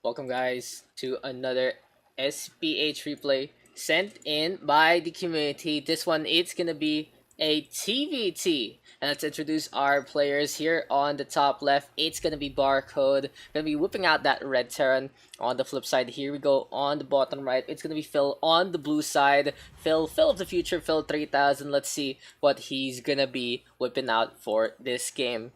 Welcome guys to another SCPH replay sent in by the community. This one it's gonna be a TVT. And let's introduce our players here on the top left. It's gonna be Barcode. Gonna be whipping out that red Terran. On the flip side, here we go on the bottom right. It's gonna be Phil on the blue side. Phil of the future, Phil 3000. Let's see what he's gonna be whipping out for this game.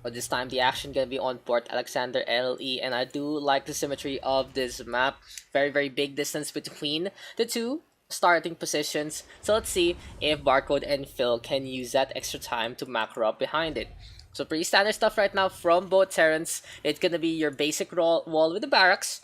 But this time the action gonna be on Port Alexander LE, and I do like the symmetry of this map. Very big distance between the two starting positions. So let's see if Barcode and Phil can use that extra time to macro up behind it. So pretty standard stuff right now from both Terrans. It's gonna be your basic wall with the barracks.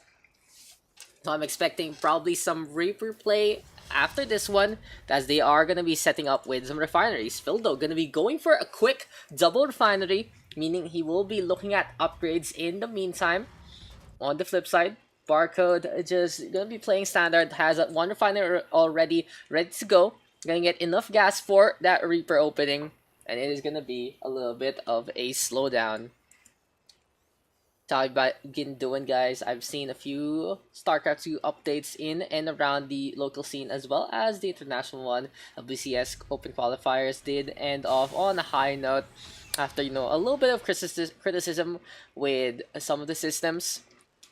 So I'm expecting probably some Reaper play after this one, as they are gonna be setting up with some refineries. Phil though gonna be going for a quick double refinery, meaning he will be looking at upgrades in the meantime. On the flip side, Barcode just gonna be playing standard, has one refinery already ready to go, gonna get enough gas for that Reaper opening, and it is gonna be a little bit of a slowdown. So I've been doing, guys. I've seen a few StarCraft 2 updates in and around the local scene, as well as the international one. WCS Open Qualifiers did end off on a high note after, a little bit of criticism with some of the systems.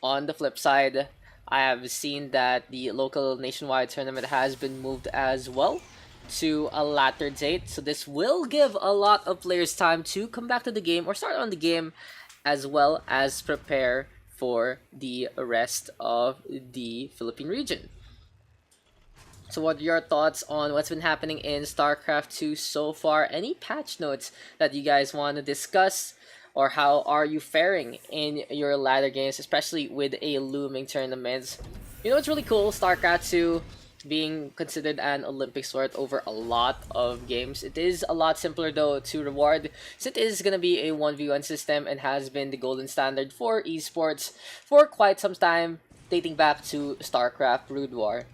On the flip side, I have seen that the local nationwide tournament has been moved as well to a later date. So this will give a lot of players time to come back to the game or start on the game, as well as prepare for the rest of the Philippine region. So what are your thoughts on what's been happening in StarCraft 2 so far? Any patch notes that you guys want to discuss? Or how are you faring in your ladder games, especially with a looming tournament? It's really cool, StarCraft 2 being considered an Olympic sport over a lot of games. It is a lot simpler though to reward, since it is going to be a 1v1 system and has been the golden standard for esports for quite some time, dating back to StarCraft Brood War.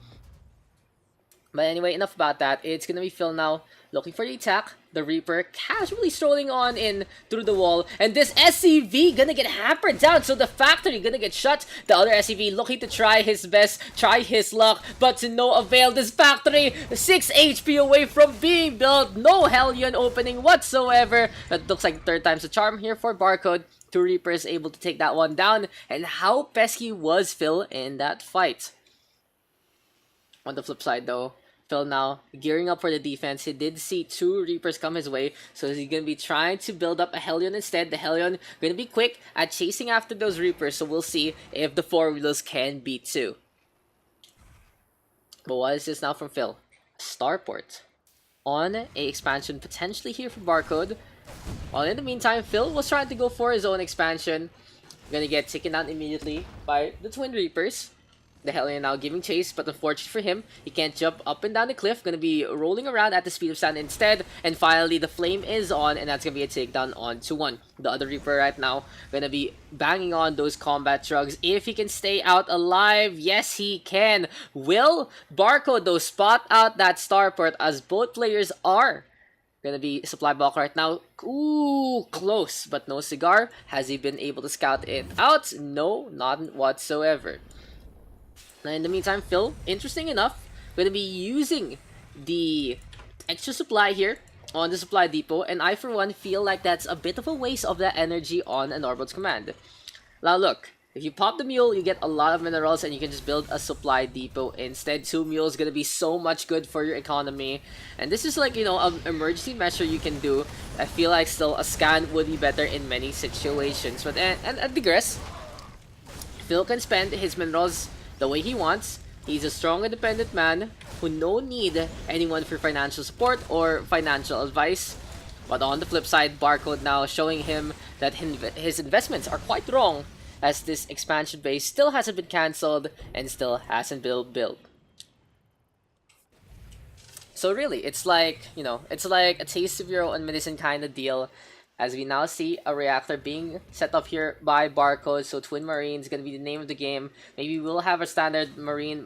But anyway, enough about that. It's gonna be Phil now, looking for the attack. The Reaper casually strolling on in through the wall, and this SCV gonna get hampered down, so the factory gonna get shut. The other SCV looking to try his best, try his luck, but to no avail. This factory 6 HP away from being built. No Hellion opening whatsoever. That looks like third time's the charm here for Barcode. Two Reapers able to take that one down, and how pesky was Phil in that fight. On the flip side though, Phil now gearing up for the defense. He did see two Reapers come his way, so he's going to be trying to build up a Hellion instead. The Hellion going to be quick at chasing after those Reapers, so we'll see if the four-wheelers can beat two. But what is this now from Phil? Starport on a expansion potentially here for Barcode. While in the meantime, Phil was trying to go for his own expansion. Going to get taken out immediately by the Twin Reapers. The Hellion now giving chase, but unfortunately for him, he can't jump up and down the cliff. Gonna be rolling around at the speed of sound instead. And finally, the flame is on, and that's gonna be a takedown on 2-1. The other Reaper right now gonna be banging on those combat drugs. If he can stay out alive, yes he can. Will Barcode though spot out that starport, as both players are gonna be supply block right now. Ooh, close, but no cigar. Has he been able to scout it out? No, not whatsoever. Now in the meantime, Phil, interesting enough, going to be using the extra supply here on the supply depot, and I for one feel like that's a bit of a waste of that energy on an Orbital's command. Now look, if you pop the mule, you get a lot of minerals and you can just build a supply depot instead. 2 mules going to be so much good for your economy, and this is like, an emergency measure you can do. I feel like still a scan would be better in many situations, but and I digress. Phil can spend his minerals the way he wants. He's a strong, independent man who no need anyone for financial support or financial advice. But on the flip side, Barcode now showing him that his investments are quite wrong, as this expansion base still hasn't been cancelled and still hasn't been built. So really, it's like, it's like a taste of your own medicine kind of deal, as we now see a reactor being set up here by Barcode. So Twin Marine is going to be the name of the game. Maybe we'll have a standard Marine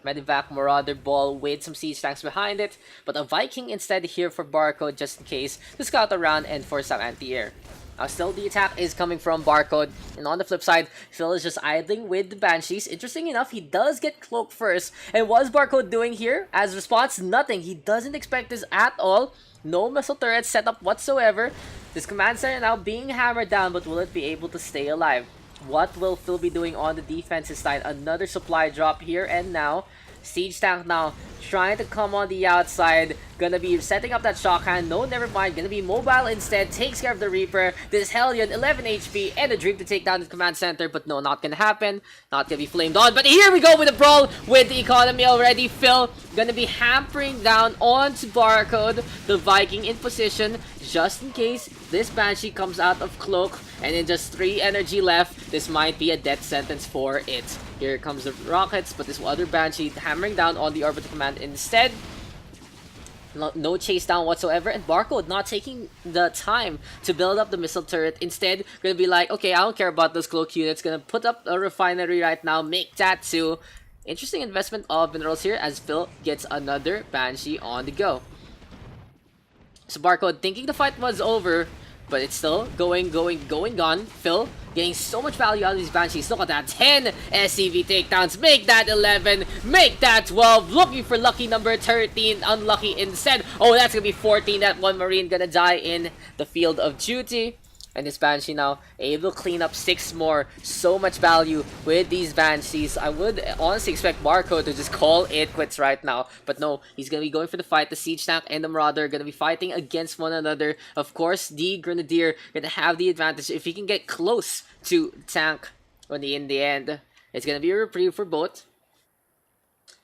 Medivac Marauder ball with some siege tanks behind it, but a Viking instead here for Barcode, just in case to scout around and for some anti-air. Still, the attack is coming from Barcode, and on the flip side, Phil is just idling with the Banshees. Interesting enough, he does get Cloak first, and what is Barcode doing here? As response, nothing. He doesn't expect this at all. No missile turret setup whatsoever. This command center now being hammered down, but will it be able to stay alive? What will Phil be doing on the defensive side? Another supply drop here and now. Siege tank now trying to come on the outside. Gonna be setting up that shockhand. No, never mind. Gonna be mobile instead. Takes care of the Reaper. This Hellion, 11 HP, and a dream to take down the command center. But no, not gonna happen. Not gonna be flamed on. But here we go with a brawl with the economy already. Phil gonna be hampering down onto Barcode. The Viking in position just in case this Banshee comes out of Cloak. And in just 3 energy left, this might be a death sentence for it. Here comes the rockets, but this other Banshee hammering down on the orbital command instead. No chase down whatsoever, and Barcode not taking the time to build up the missile turret. Instead, gonna be like, okay, I don't care about those Cloak units. Gonna put up a refinery right now, make that too. Interesting investment of minerals here as Phil gets another Banshee on the go. So Barcode thinking the fight was over, but it's still going on. Phil getting so much value out of these Banshees. Look at that. 10 SCV takedowns. Make that 11. Make that 12. Looking for lucky number 13. Unlucky instead. Oh, that's going to be 14. That one Marine going to die in the field of duty. And this Banshee now able to clean up 6 more. So much value with these Banshees. I would honestly expect Barcode to just call it quits right now. But no, he's going to be going for the fight. The Siege Tank and the Marauder are going to be fighting against one another. Of course, the Grenadier going to have the advantage if he can get close to Tank. When in the end, it's going to be a reprieve for both.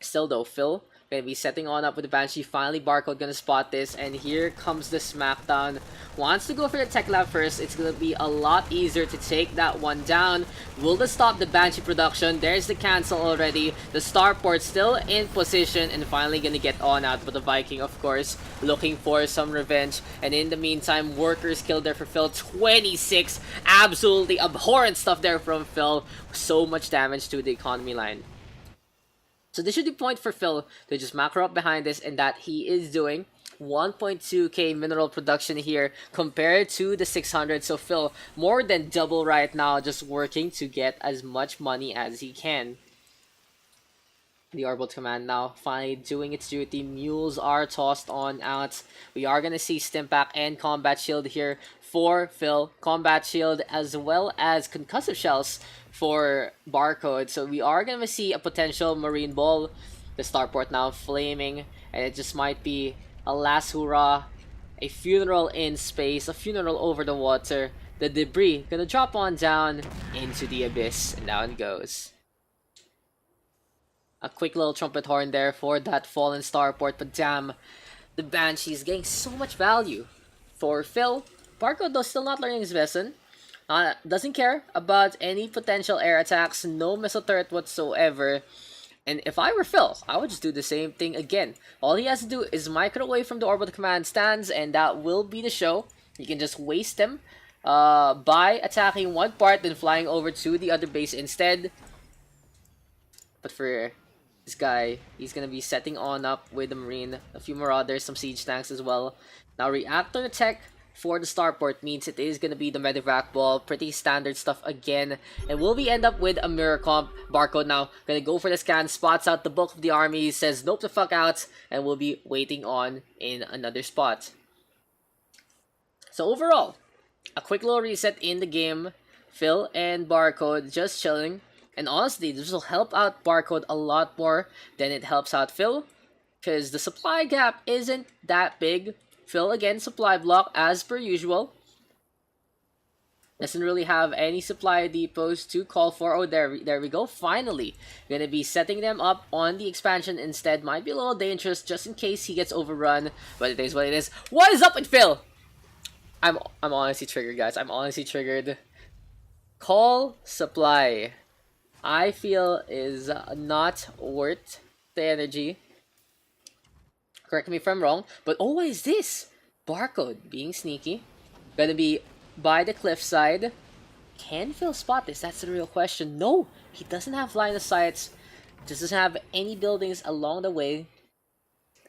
Still though, Phil gonna be setting on up with the Banshee. Finally, Barcode gonna spot this, and here comes the smackdown. Wants to go for the tech lab first. It's gonna be a lot easier to take that one down. Will this stop the Banshee production? There's the cancel already. The starport still in position, and finally gonna get on out. But the Viking, of course, looking for some revenge. And in the meantime, workers killed there for Phil. 26. Absolutely abhorrent stuff there from Phil. So much damage to the economy line. So this should be point for Phil to just macro up behind this, and that he is doing 1.2k mineral production here compared to the 600. So Phil more than double right now, just working to get as much money as he can. The orbital command now finally doing its duty. Mules are tossed on out. We are going to see Stimpack and Combat Shield here for Phil. Combat Shield as well as concussive shells for Barcode. So we are going to see a potential Marine Ball. The starport now flaming, and it just might be a last hurrah. A funeral in space, a funeral over the water. The debris going to drop on down into the abyss, and down it goes. A quick little trumpet horn there for that fallen starport, but damn, the Banshee's getting so much value for Phil. Barcode though still not learning his lesson. Doesn't care about any potential air attacks, no missile turret whatsoever. And if I were Phil, I would just do the same thing again. All he has to do is microwave from the orbital command stands, and that will be the show. You can just waste them by attacking one part, then flying over to the other base instead. But for this guy, he's gonna be setting on up with the Marine, a few Marauders, some Siege Tanks as well. Now, reactor tech for the starport means it is gonna be the Medivac Ball, pretty standard stuff again. And will we end up with a mirror comp? Barcode now gonna go for the scan, spots out the bulk of the army, says nope the fuck out, and we'll be waiting on in another spot. So overall, a quick little reset in the game. Phil and Barcode just chilling. And honestly, this will help out Barcode a lot more than it helps out Phil, because the supply gap isn't that big. Phil, again, supply block as per usual. Doesn't really have any supply depots to call for. Oh, there we go. Finally, gonna be setting them up on the expansion instead. Might be a little dangerous just in case he gets overrun, but it is what it is. What is up with Phil? I'm honestly triggered, guys. I'm honestly triggered. Call supply, I feel, is not worth the energy. Correct me if I'm wrong, but oh, what is this? Barcode being sneaky. Gonna be by the cliffside. Can Phil spot this? That's the real question. No, he doesn't have line of sight. Just doesn't have any buildings along the way.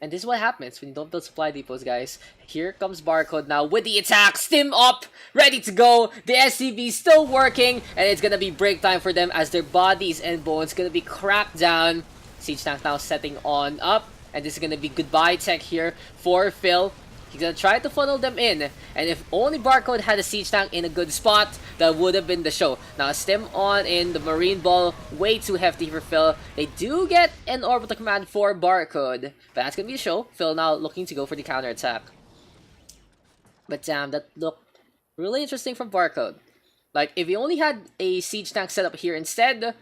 And this is what happens when you don't build supply depots, guys. Here comes Barcode now with the attack. Stim up, ready to go. The SCB still working, and it's gonna be break time for them as their bodies and bones gonna be cracked down. Siege Tank now setting on up, and this is gonna be goodbye tech here for Phil. He's gonna try to funnel them in, and if only Barcode had a Siege Tank in a good spot, that would have been the show. Now, Stim on in the Marine Ball, way too hefty for Phil. They do get an Orbital Command for Barcode, but that's gonna be the show. Phil now looking to go for the counter attack. But damn, that looked really interesting from Barcode. Like, if he only had a Siege Tank set up here instead,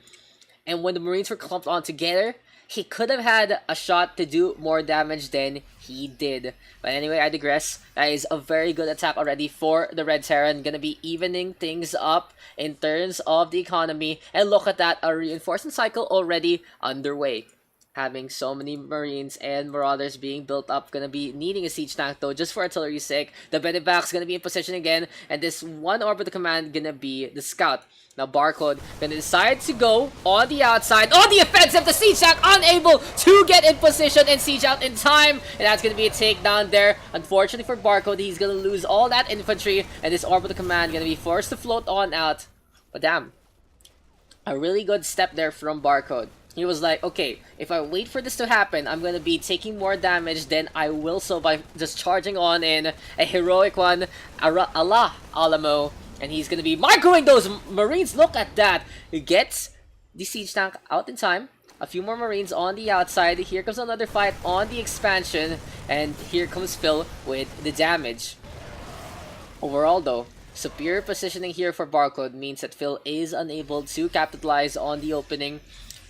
and when the Marines were clumped on together, he could have had a shot to do more damage than he did. But anyway, I digress. That is a very good attack already for the Red Terran. Gonna be evening things up in terms of the economy. And look at that, a reinforcement cycle already underway. Having so many Marines and Marauders being built up. Gonna be needing a Siege Tank though, just for artillery's sake. The Benevac's gonna be in position again. And this one Orbital Command gonna be the Scout. Now Barcode gonna decide to go on the outside. On the offensive, the Siege Tank unable to get in position and siege out in time. And that's gonna be a takedown there. Unfortunately for Barcode, he's gonna lose all that infantry. And this Orbital Command gonna be forced to float on out. But damn, a really good step there from Barcode. He was like, okay, if I wait for this to happen, I'm gonna be taking more damage than I will so by just charging on in a heroic one, a la Alamo. And he's gonna be microing those Marines. Look at that. He gets the Siege Tank out in time. A few more Marines on the outside. Here comes another fight on the expansion. And here comes Phil with the damage. Overall though, superior positioning here for Barcode means that Phil is unable to capitalize on the opening.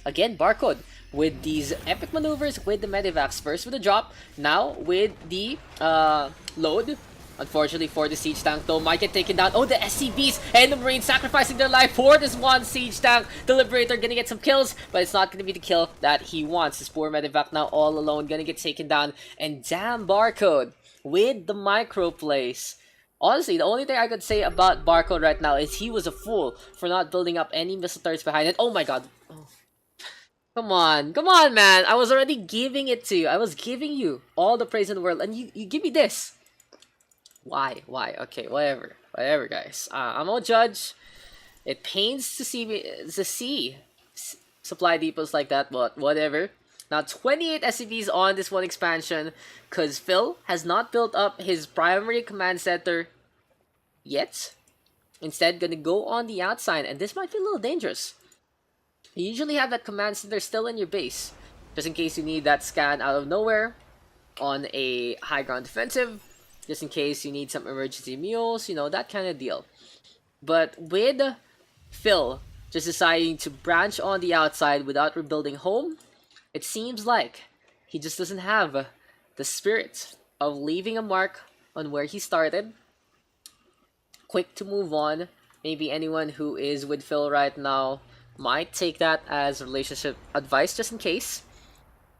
Again, Barcode with these epic maneuvers with the Medivacs. First with the drop, now with the load. Unfortunately for the Siege Tank though, might get taken down. Oh, the SCBs and the Marines sacrificing their life for this one Siege Tank. The Liberator gonna get some kills, but it's not gonna be the kill that he wants. This poor Medivac now all alone, gonna get taken down. And damn, Barcode with the micro plays. Honestly, the only thing I could say about Barcode right now is he was a fool for not building up any missile turrets behind it. Oh my god. Oh. Come on, man. I was already giving it to you. I was giving you all the praise in the world, and you give me this. Why? Okay, whatever, guys. I'm no judge. It pains to see supply depots like that, but whatever. Now, 28 SCVs on this one expansion, because Phil has not built up his primary command center yet. Instead, gonna go on the outside, and this might be a little dangerous. You usually have that command center still in your base, just in case you need that scan out of nowhere on a high ground defensive. Just in case you need some emergency mules, you know, that kind of deal. But with Phil just deciding to branch on the outside without rebuilding home, it seems like he just doesn't have the spirit of leaving a mark on where he started. Quick to move on. Maybe anyone who is with Phil right now might take that as relationship advice just in case.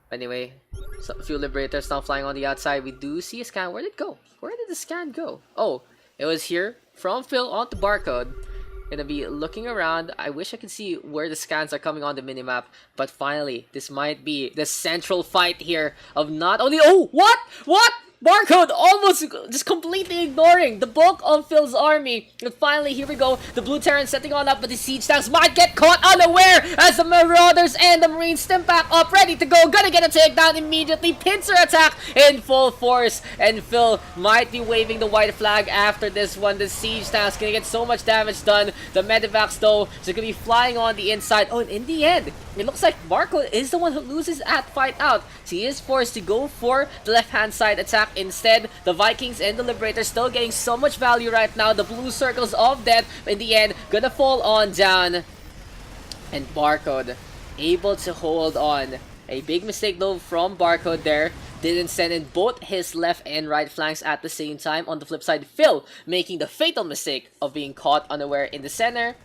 Anyway, so a few Liberators now flying on the outside. We do see a scan. Where did it go? Where did the scan go? Oh, it was here from Phil onto Barcode. Gonna be looking around. I wish I could see where the scans are coming on the minimap. But finally, this might be the central fight here of not only... Oh, what? What? Barcode almost just completely ignoring the bulk of Phil's army. And finally, here we go. The Blue Terran setting on up, but the Siege Tanks might get caught unaware as the Marauders and the Marines stim back up, ready to go. Gonna get a takedown immediately. Pincer attack in full force. And Phil might be waving the white flag after this one. The Siege Tanks gonna get so much damage done. The Medivacs, though, is gonna be flying on the inside. Oh, and in the end, it looks like Barcode is the one who loses that fight out. So he is forced to go for the left-hand side attack. Instead, the Vikings and the Liberators still getting so much value right now. The blue circles of death, in the end, gonna fall on down. And Barcode able to hold on. A big mistake though from Barcode there. Didn't send in both his left and right flanks at the same time. On the flip side, Phil making the fatal mistake of being caught unaware in the center.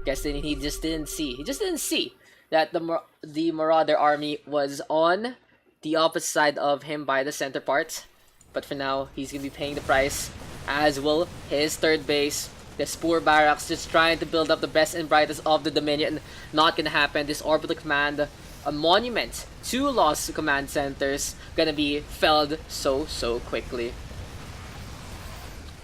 Guess he just didn't see. He just didn't see that the Marauder army was on the opposite side of him by the center part. But for now, he's going to be paying the price, as will his third base. The Spore Barracks just trying to build up the best and brightest of the Dominion. Not going to happen. This Orbital Command a monument, 2 lost command centers gonna be felled so quickly.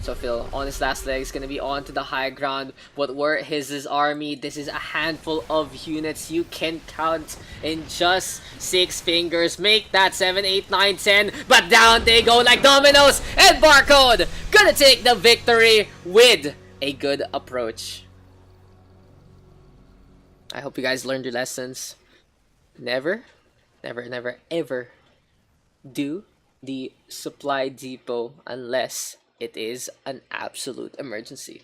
So Phil, on his last leg, is going to be on to the high ground. What were his army? This is a handful of units you can count in just 6 fingers. Make that 7, 8, 9, 10. But down they go like dominoes. And Barcode gonna take the victory with a good approach. I hope you guys learned your lessons. Never, ever do the supply depot unless it is an absolute emergency.